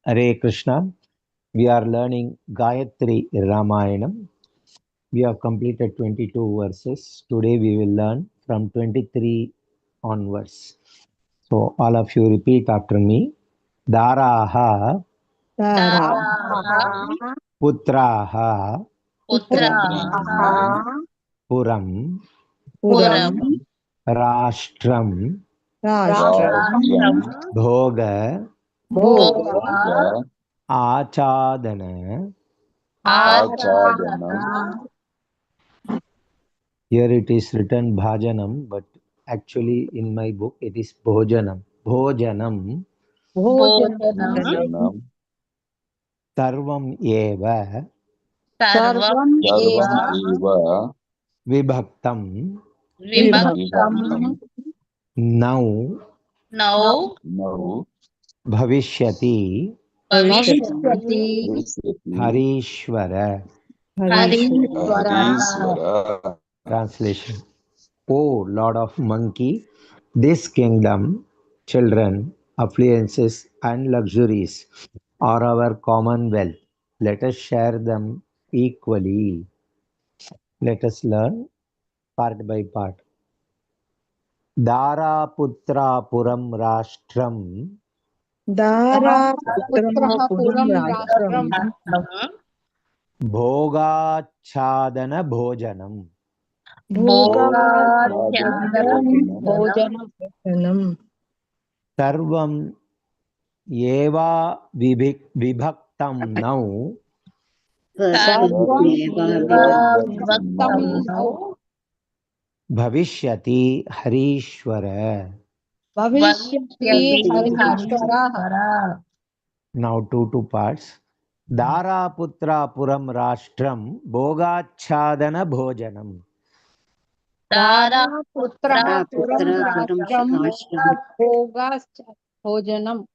Hare Krishna. We are learning Gayatri Ramayanam. We have completed 22 verses. Today we will learn from 23 onwards. So all of you repeat after me. Daraha, Daraha, Putraha, Putraha, Puram, Puram, Rashtram, Rashtam, Bhoga, Bhoga, Achadana. Achadana, Here it is written Bhajanam, but actually in my book it is Bhojanam. Bhojanam Bhojanam, Sarvam Eva Sarvam Eva, Vibhaktam Vibhaktam, Now Now, Bhavishyati Bhavishyati, Harishvara. Harishvara. Translation. O Lord of Monkey, this kingdom, children, affluences, and luxuries are our common wealth. Let us share them equally. Let us learn part by part. Daraputra Puram Rashtram Daraputraha Puram Rashtam Bhogachadana Bhojanam Bhojanam Sarvam Eva Vibhaktam Now Sarvam Vibhaktam Bhavishyati Harishvara. Bhavishyati Harishvara. Now two parts. Daraputra Puram Rashtram Bhogachadana Bhojanam. Daraputraha Puram Rashtam Bhogas Bhojanam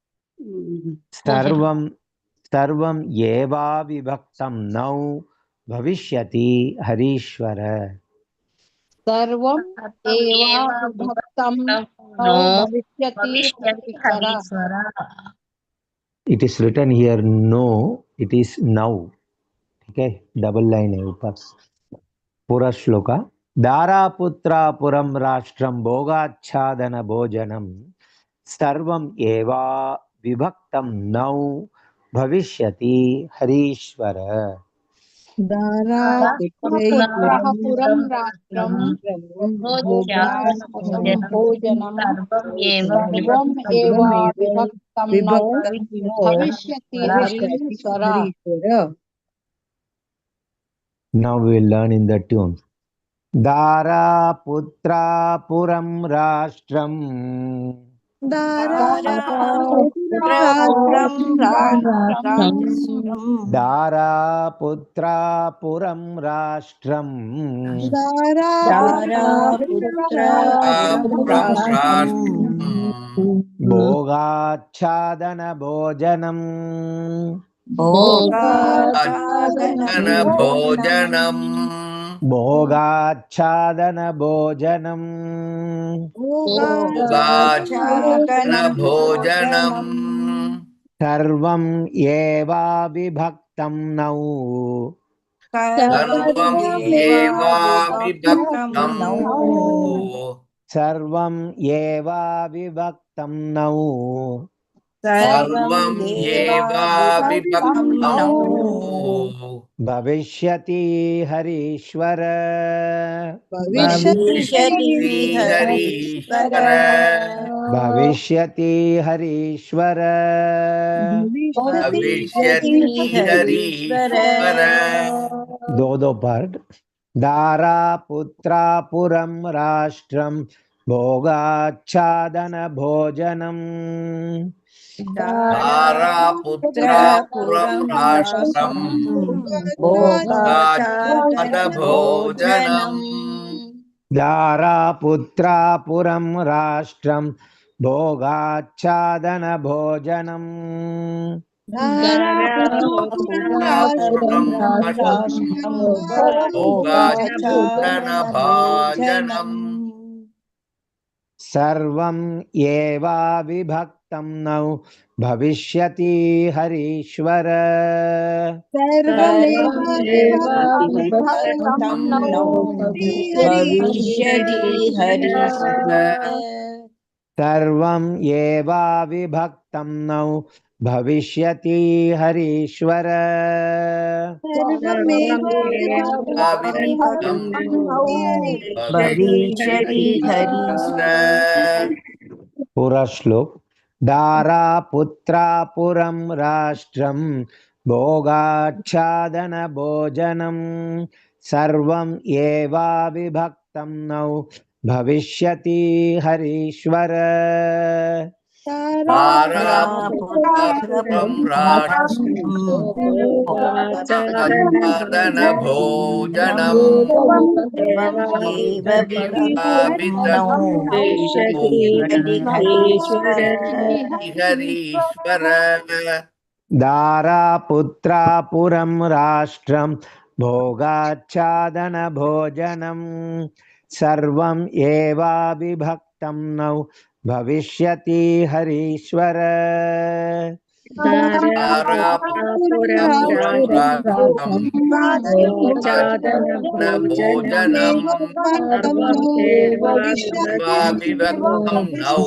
Sarvam Eva Vibhaktam Now Bhavishyati Harishvara. Sarvam Eva Vibhaktam Now Bhavishyati Harishvara. It is written here no, it is now. Okay, double line hai upar. Pura shloka. Daraputra Puram Rashtram Bhogachadana Bhojanam Sarvam Eva Vibhaktam Now Bhavishyati Harishvara. Daraputraha Puram Rashtam Bhogas Bhojanam Sarvam Eva Vibhaktam Now Bhavishyati Harishvara. Now we will learn in the tune. Daraputra Puram Rashtram Daraputrapuram Rashtam Daraputra Puram Rashtram Daraputrapuram Rashtam Bhogachadana Bhojanam Bhogachadana Bhojanam Bhogachadana Bhojanam Bhogachadana Bhojanam Sarvam Eva Vibhaktam Now Sarvam Eva Vibhaktam Sarvam Eva Vibhaktam Now Sarvam Eva Vibhaktam Bhavishyati Harishvara. Bhavishyati Harishvara Bhavishyati Harishvara. Bhavishyati Harishvara. Do part. Daraputra Puram Rashtram Bhogachadana Bhojanam. Daraputra Puram Rashtam Bhogachadana Bhojanam Daraputra Puram Rashtram Bhogachadana Bhojanam. Daraputra Puram Rashtam Bhogachadana Bhojanam. सर्वं एवाविभक्तं नौ भविष्यति हरीश्वर सर्वमेवाविभक्तं नौ भविष्यति हरीश्वर सर्वं एवाविभक्तं नौ भविष्यति हरीश्वर सर्वमेवाविभक्तं नौ भविष्यति हरीश्वर पुरश्लोक दारा पुत्रा पुरं राष्ट्रं भोगाच्छादन भोजनं सर्वं एवाविभक्तं नौ भविष्यति हरीश्वर तारापुत्रं राष्ट्रं भोगाच्छादन भोजनम् एव विभक्तं नौ भविष्यति हरीश्वर हरीश्वर दारा पुत्रा पुरं राष्ट्रं भोगाच्छादन भोजनं सर्वं एवाविभक्तं नौ भविष्यति हरीश्वर तारापुत्रं राष्ट्रं भोजनम् विभक्तं नौ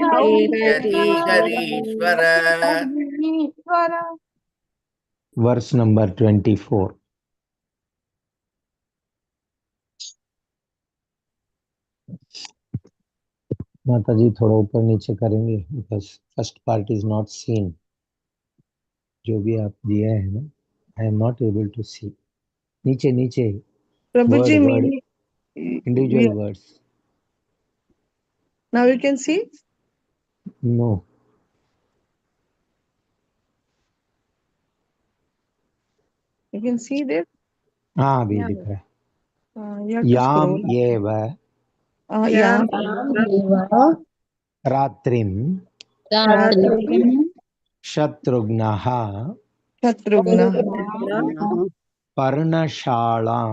भविष्यति हरीश्वर वर्स नंबर 24 माता जी थोड़ा ऊपर नीचे करेंगे because first part is not seen जो भी आप दिया है ना I am not able to see नीचे नीचे Prabhu ji, word individual words now you can see. No You can see there. हाँ अभी दिख रहा है You have to yam scroll. येव Yeah. रात्रिम शत्रुघ्नः Shatrugna. पर्णशालां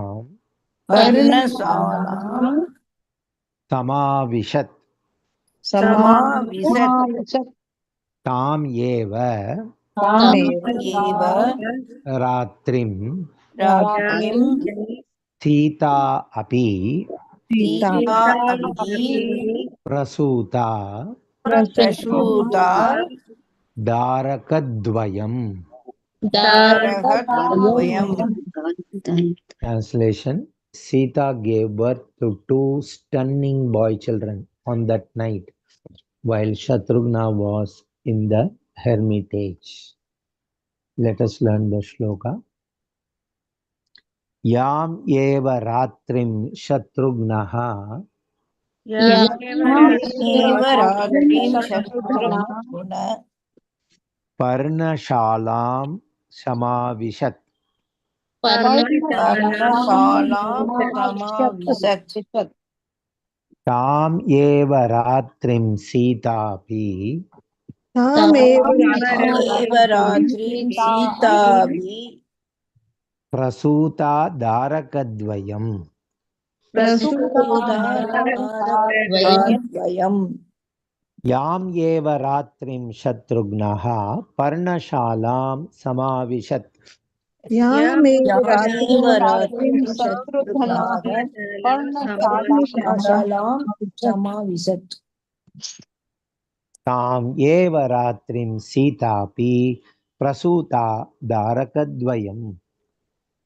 पर्णशालां समाविशत् समाविशत् ताम एव तामेव रात्रिं रात्रिं सीता अपि सीता अपि प्रसूता प्रसूता दारकद्वयम् दारकद्वयम् Translation: Sita gave birth to two stunning boy children on that night while Shatrughna was in the hermitage. Let us learn the shloka. Yam eva ratrim Shatrughnaha एव रात्रिं Shatrughan Parnashalam Samavishat. पर्णशालां समाविशत् Tam eva ratrim Sitapi एव रात्रिं सीतापि Prasuta Darakadvayam. प्रसूताद्वयम् Yam eva ratrim Shatrughnaha Parnashalam Samavishat. यामेव रात्रिं शत्रुघ्नाः पर्णशालां समाविशत् Tam eva ratrim Sitapi Prasuta Darakadvayam.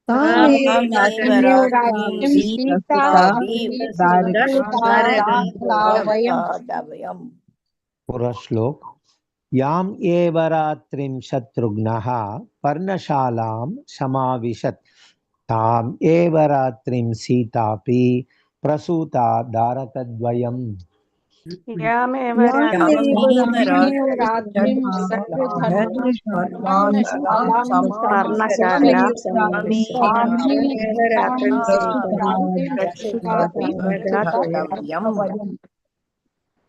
तामेव रात्रिं सीतापि प्रसूताद्वयम् Purashlok. Yam eva ratrim Shatrughnaha Parnashalam Samavishat. Tam eva ratrim Sitapi Prasuta Darakadvayam. यामेव रात्रिं पर्णशालां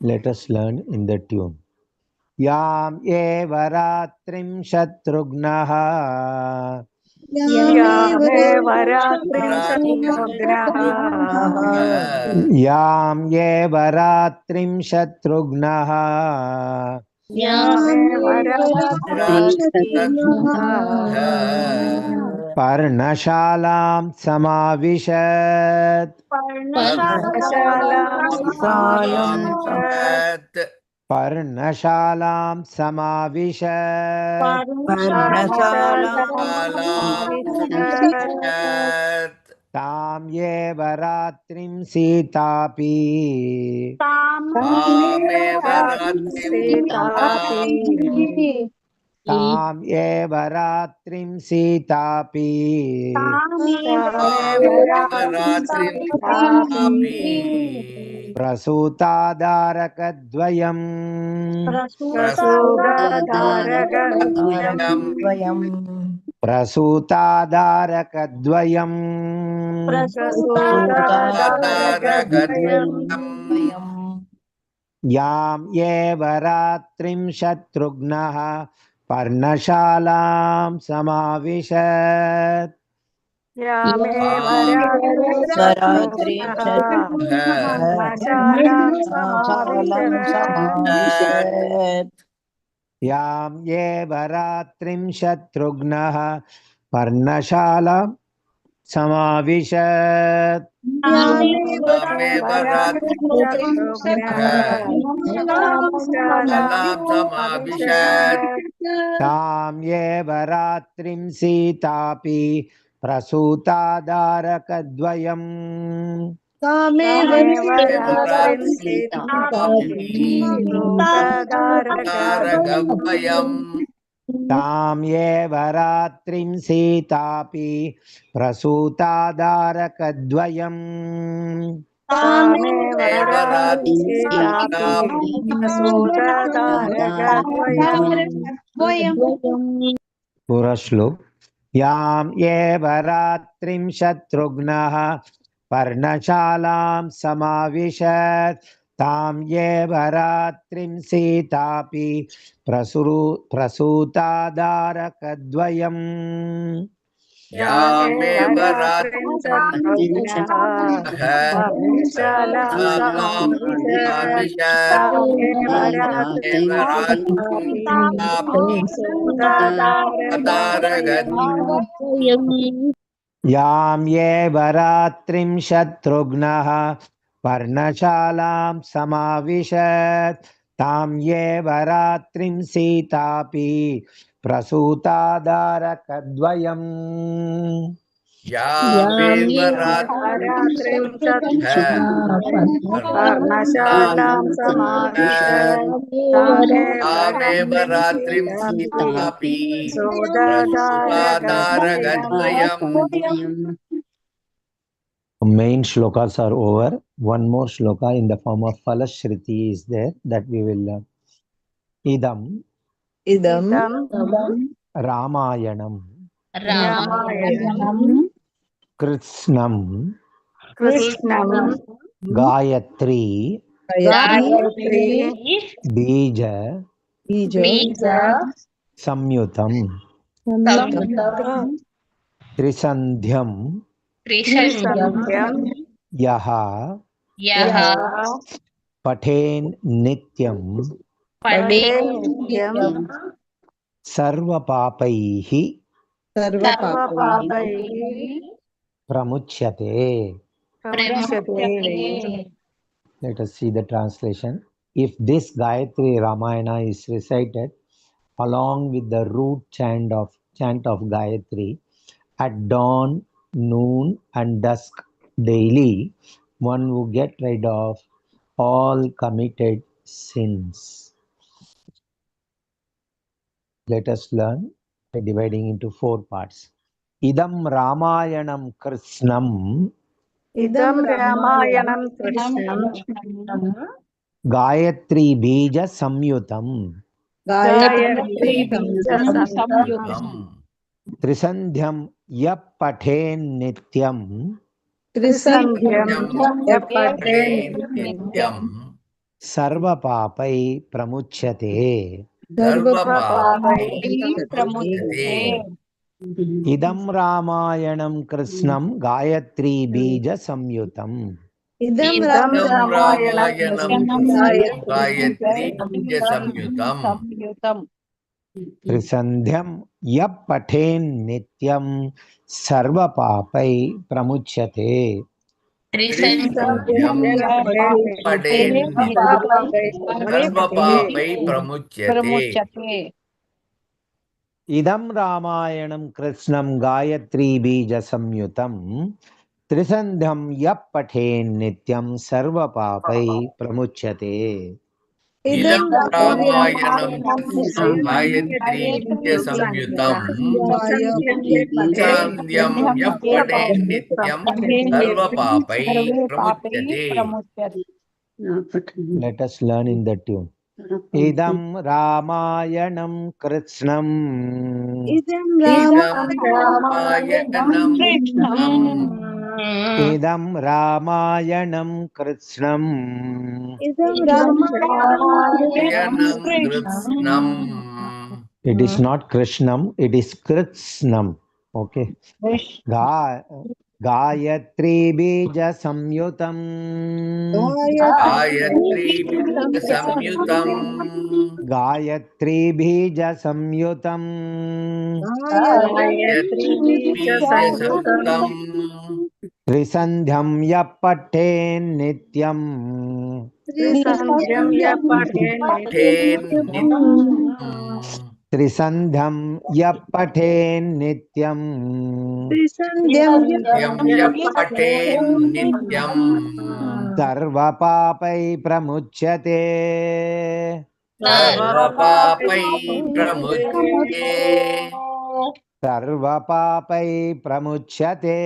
Let us learn in the tune. Yam eva ratrim Shatrughnaha यामेव रात्रिंशत्रुघ्नः यां एव रात्रिं शत्रुघ्नः यामेव रात्रिंशत्रुघ्नः पर्णशालां समाविशत् पर्णशालां समाविशत् पर्णशालां समाविशत् तां एव रात्रिं सीतापि तामेव तां एव रात्रिं सीतापि प्रसूतादारकद्वयम् प्रसूतादारकद्वयम् यां एव रात्रिं शत्रुघ्नः पर्णशालां समाविशत् यामेव यां एव रात्रिं शत्रुघ्नः पर्णशालां समाविशत् तां एव रात्रिं सीतापि प्रसूतादारकद्वयम् तां एव रात्रिं सीतापि प्रसूतादारकद्वयम् पुरश्लोक यां एव रात्रिं शत्रुघ्नः पर्णशालां समाविशत् तां एव रात्रिं सीतापि प्रसूतादारकद्वयम् यामेव रात्रिं यां एव रात्रिं शत्रुघ्नः पर्णशालां समाविशत् तां एव रात्रिं सीतापि प्रसूतादारकद्वयम् यामेव रात्रिं सीतापि प्रसूतादारकद्वयम्. Main shlokas are over. One more shloka in the form of Falashruti is there that we will learn. Idam Ramayanam Krishnam Gayatri Bija Samyutam Trisandhyam Yaha Paten Nityam Sarva Papaihi Pramuchyate. Let us see the translation. If this Gayatri Ramayana is recited along with the root chant of Gayatri at dawn, noon and dusk daily, one will get rid of all committed sins. Let us learn by dividing into 4 parts. Idam Ramayanam Krishnam Gayatri Bija Samyutam Trisandhyam Yappaten Nityam Sarva Papai Pramuchyate. इदं रामायणं कृष्णं गायत्री बीज संयुतम् Idam Idam रामायणं कृष्णं Gayatri Ramayana बीजसंयुतम् त्रिसन्ध्यं यः पठेन् नित्यं सर्वपापै प्रमुच्यते त्रिसन्ध्यं पठेन्नित्यं सर्वपापै प्रमुच्यते इदं रामायणं कृष्णं गायत्री बीज संयुतं त्रिसन्ध्यं यः पठेन् नित्यं सर्वपापै प्रमुच्यते इदं रामायणं कृष्णं गायत्री बीजसंयुतम् त्रिसन्ध्यं यः पठेन्नित्यं सर्वपापै प्रमुच्यते Let us learn in the tune. Idam Ramayanam Krishnam. Idam इदं Ramayana रामायणं Krishna. कृष्णम् Idam Ramayanam Krishnam. Idam रामायणं Ramayana कृष्णम् It is not Krishnam, it is Krishnam. Okay. Ga Gayatri Bija Samyutam. Gayatri बीजसंयुतम् Gayatri Bija Samyutam. Gayatri बीजसंयुतम् Trisandhyam Yapathen त्रिसन्ध्यं यः पठेन्नित्यम् त्रिसन्ध्यं यः पठेन्नित्यम् यं यः पठेन्नित्यम् सर्वपापै प्रमुच्यते सर्वपापै प्रमुच्यते सर्वपापै प्रमुच्यते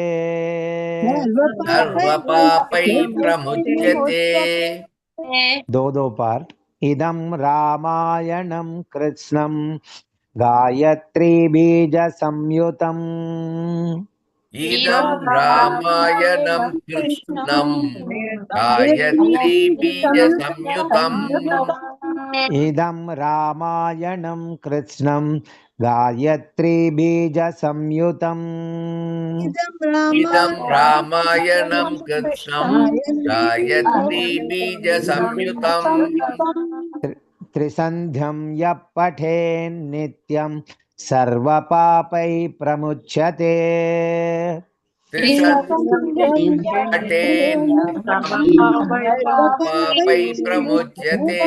सर्वपापै प्रमुच्यते दो पार्ट इदं रामायणं कृष्णं गायत्री बीज संयुतम् इदं रामायणं कृष्णं गायत्री बीजसंयुतम् इदं रामायणं कृष्णं गायत्री बीज संयुतम् इदं रामायणं कृष्णं गायत्री बीजसंयुतम् त्रिसन्ध्यं यः पठेन्नित्यं सर्वपापै प्रमुच्यते त्रिसन्ध्यं पठेन्नित्यं सर्वपापै प्रमुच्यते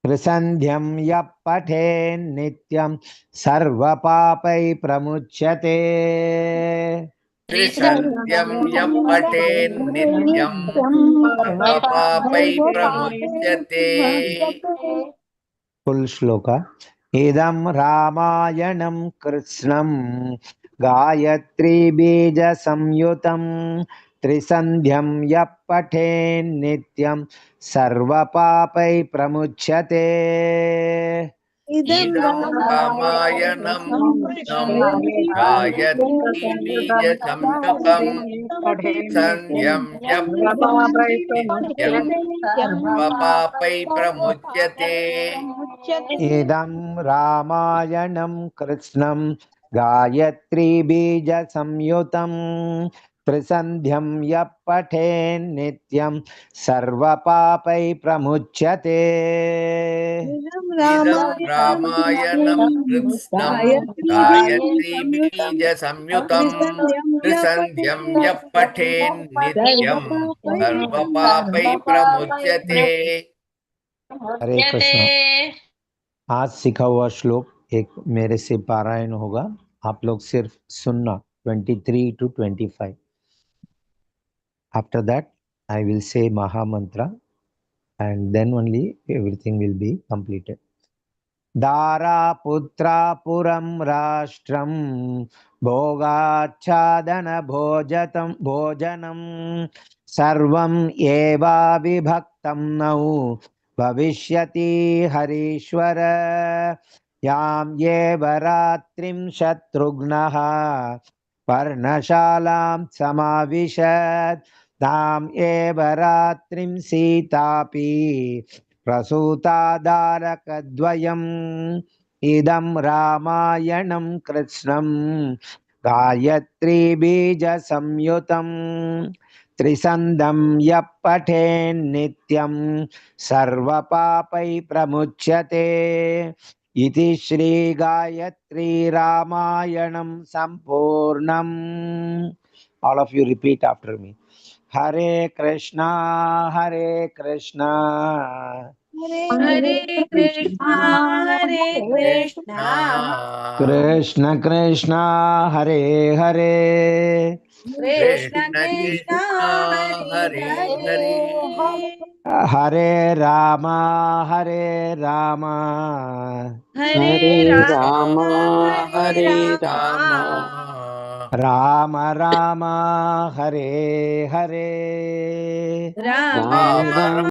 त्रिसन्ध्यं यः पठेन्नित्यं सर्वपापै प्रमुच्यते त्रिसन्ध्यं यः पठेन्नित्यं सर्वपापै प्रमुच्यते फुल् श्लोक इदं रामायणं कृष्णं गायत्री बीज संयुतं त्रिसन्ध्यं यः पठेन्नित्यं सर्वपापै प्रमुच्यते इदं रामायणं कृष्णं गायत्री बीजसंयुतं सन्ध्यं यः पठेन्नित्यं सर्वपापै प्रमुच्यते इदं रामायणं कृष्णं गायत्री बीज संयुतं त्रिसन्ध्यं यः पठेन्नित्यं सर्वपापै प्रमुच्यते इदं रामायणं कृष्णं गायत्री बीजसंयुतं त्रिसन्ध्यं यः पठेन्नित्यं सर्वपापै प्रमुच्यते हरे कृष्ण आज सीखा हुआ श्लोक एक मेरे से पारायण होगा आप लोग सिर्फ सुनना 23 to 25 after that I will say maha mantra and then only everything will be completed दारा पुत्रा पुरं राष्ट्रं भोगाच्छादन भोजतं भोजनं सर्वं एवाविभक्तं नौ भविष्यति हरीश्वर यां एव रात्रिं शत्रुघ्नः पर्णशालां समाविशत् ताम् एव रात्रिं सीतापि प्रसूतादारकद्वयम् इदं रामायणं कृष्णं गायत्री बीजसंयुतं त्रिसन्धं यः पठेन्नित्यं सर्वपापै प्रमुच्यते इति श्री गायत्री रामायणं संपूर्णम्. All of you repeat after me. Hare Krishna, Hare Krishna, Hare Krishna, Hare Krishna, Krishna Krishna, Hare Hare, Krishna Krishna Krishna, Krishna Hare Hare Hare, Hare Hare Rama, Hare Rama, Hare Rama, Hare Rama, Rama Rama, Hare Hare, Rama Rama Rama,